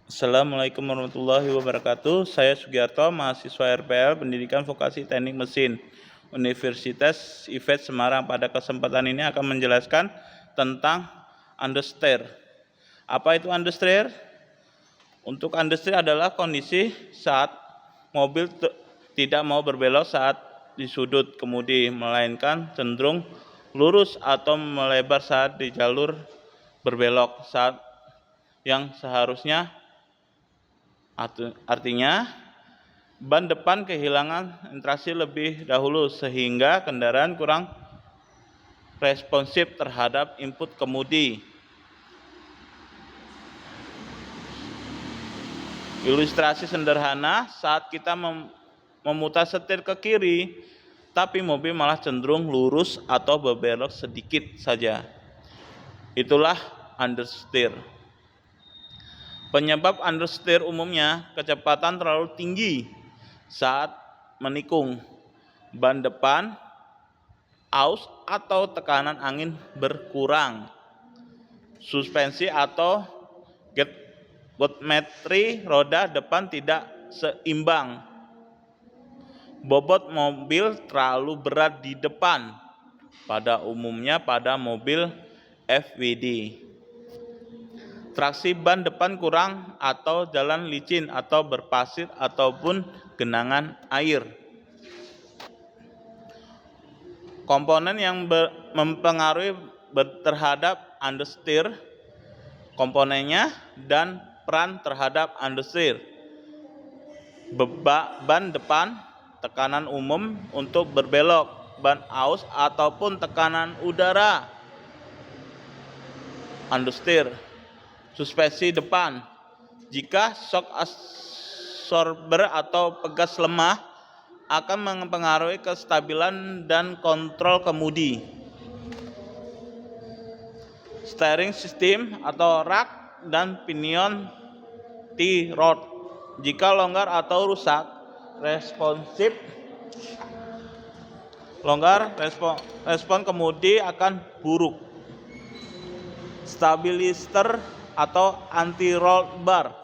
Assalamualaikum warahmatullahi wabarakatuh. Saya Sugiarto, mahasiswa RPL Pendidikan Vokasi Teknik Mesin Universitas IFET Semarang. Pada kesempatan ini akan menjelaskan tentang understeer. Apa itu understeer? Untuk understeer adalah kondisi saat mobil tidak mau berbelok saat di sudut kemudi, melainkan cenderung lurus atau melebar saat di jalur berbelok saat yang seharusnya. Artinya, ban depan kehilangan interaksi lebih dahulu sehingga kendaraan kurang responsif terhadap input kemudi. Ilustrasi sederhana, saat kita memutar setir ke kiri, tapi mobil malah cenderung lurus atau berbelok sedikit saja. Itulah understeer. Penyebab understeer umumnya kecepatan terlalu tinggi saat menikung, ban depan aus atau tekanan angin berkurang, suspensi atau geometri roda depan tidak seimbang, bobot mobil terlalu berat di depan, pada umumnya pada mobil FWD. Traksi ban depan kurang atau jalan licin atau berpasir ataupun genangan air. Komponen yang mempengaruhi terhadap understeer, komponennya dan peran terhadap understeer. Ban depan, tekanan umum untuk berbelok, ban aus ataupun tekanan udara, understeer. Suspensi depan, jika shock absorber atau pegas lemah akan mempengaruhi kestabilan dan kontrol kemudi. Steering system atau rak dan pinion T-rod, jika longgar atau rusak, respon kemudi akan buruk. Stabilizer atau anti-roll bar,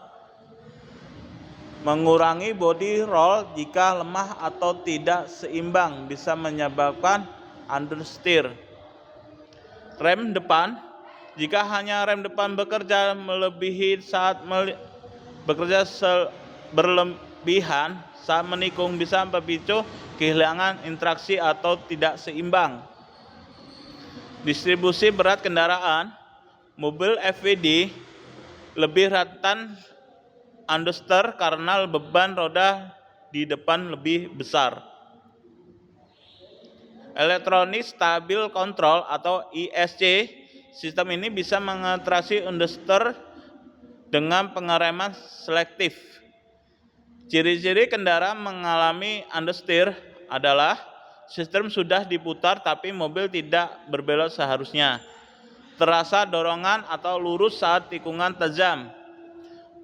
mengurangi body roll jika lemah atau tidak seimbang bisa menyebabkan understeer. Rem depan, jika hanya rem depan bekerja melebihi saat bekerja berlebihan saat menikung bisa memicu kehilangan interaksi atau tidak seimbang. Distribusi berat kendaraan, mobil FWD lebih rentan understeer karena beban roda di depan lebih besar. Electronic Stable Control atau ESC, sistem ini bisa mengatasi understeer dengan pengereman selektif. Ciri-ciri kendaraan mengalami understeer adalah sistem sudah diputar tapi mobil tidak berbelok seharusnya, terasa dorongan atau lurus saat tikungan tajam,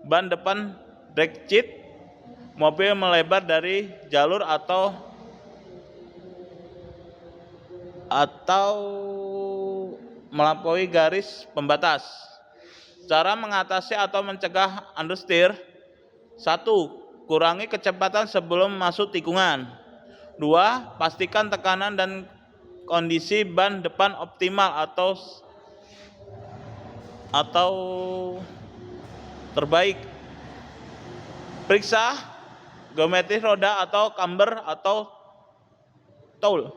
ban depan brake mobil melebar dari jalur atau melampaui garis pembatas. Cara mengatasi atau mencegah understeer: 1. Kurangi kecepatan sebelum masuk tikungan. 2. Pastikan tekanan dan kondisi ban depan optimal atau terbaik. Periksa geometri roda atau camber atau tool.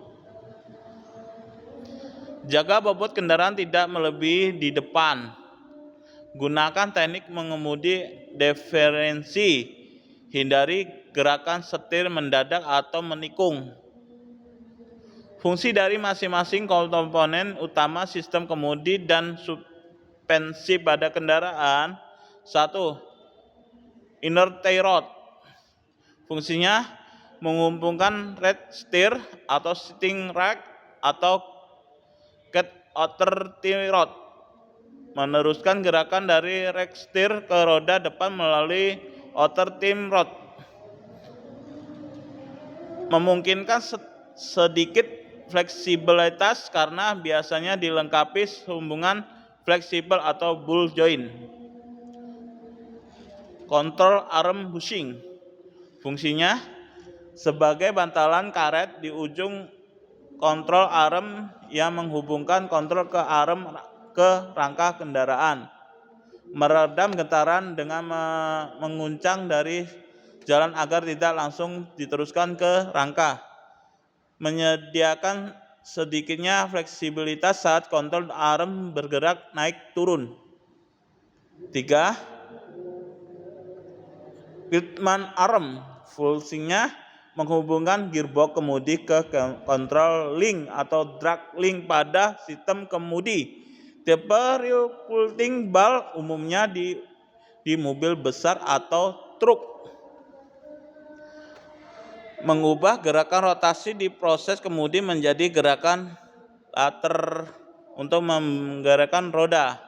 Jaga bobot kendaraan tidak melebihi di depan. Gunakan teknik mengemudi deferensi. Hindari gerakan setir mendadak atau menikung. Fungsi dari masing-masing komponen utama sistem kemudi dan suspensi pada kendaraan. 1. Inner tie rod. Fungsinya menghubungkan rear steer atau steering rack atau cat outer tie rod, meneruskan gerakan dari rack steer ke roda depan melalui outer tie rod, memungkinkan sedikit fleksibilitas karena biasanya dilengkapi hubungan fleksibel atau ball joint. Control arm bushing. Fungsinya sebagai bantalan karet di ujung kontrol arm yang menghubungkan kontrol ke arm ke rangka kendaraan. Meredam getaran dengan menguncang dari jalan agar tidak langsung diteruskan ke rangka. Menyediakan sedikitnya fleksibilitas saat kontrol arm bergerak naik turun. 3. Pitman arm. Fungsinya menghubungkan gearbox kemudi ke kontrol link atau drag link pada sistem kemudi. Tipe revolving ball umumnya di mobil besar atau truk. Mengubah gerakan rotasi di proses kemudi menjadi gerakan later untuk menggerakkan roda.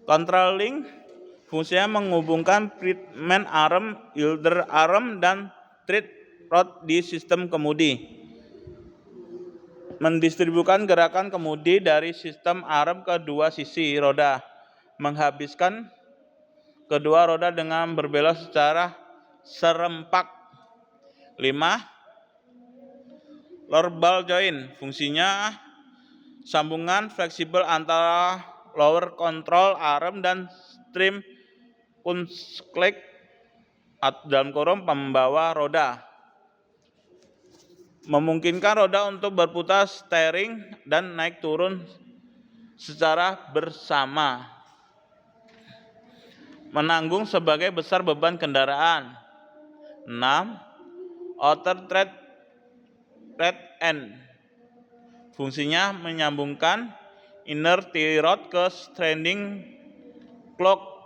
Control link fungsinya menghubungkan pitman arm, yielder arm, dan tread rod di sistem kemudi. Mendistribusikan gerakan kemudi dari sistem arm ke dua sisi roda. Menghabiskan kedua roda dengan berbelok secara serempak. 5. Lower ball joint. Fungsinya sambungan fleksibel antara lower control arm dan trim kunstklek dalam kurung pembawa roda. Memungkinkan roda untuk berputar steering dan naik turun secara bersama. Menanggung sebagai besar beban kendaraan. 6. Outer thread end. Fungsinya menyambungkan inner T-rod ke standing clock.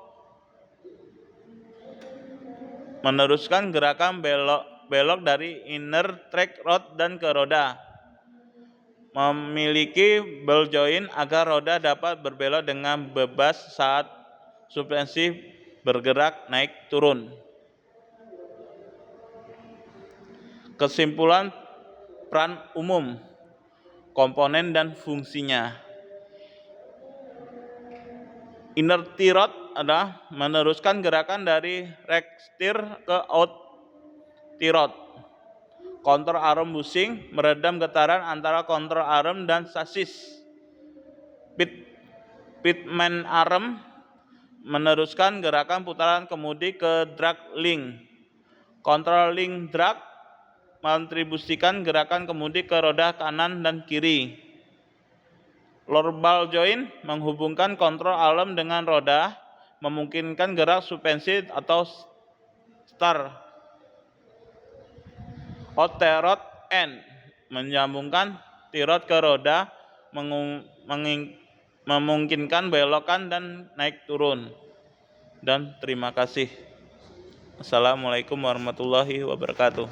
Meneruskan gerakan belok dari inner track rod dan ke roda. Memiliki ball joint agar roda dapat berbelok dengan bebas saat suspensi bergerak naik turun. Kesimpulan peran umum, komponen dan fungsinya. Inner T-rod adalah meneruskan gerakan dari rack steer ke out T-rod. Kontrol arm bushing meredam getaran antara kontrol arm dan sasis. Pitman arm meneruskan gerakan putaran kemudi ke drag link. Kontrol link drag mendistribusikan gerakan kemudi ke roda kanan dan kiri. Lower ball joint menghubungkan kontrol arm dengan roda, memungkinkan gerak suspensi atau star. Outer rod end menyambungkan T-rod ke roda, memungkinkan belokan dan naik turun. Dan terima kasih. Assalamualaikum warahmatullahi wabarakatuh.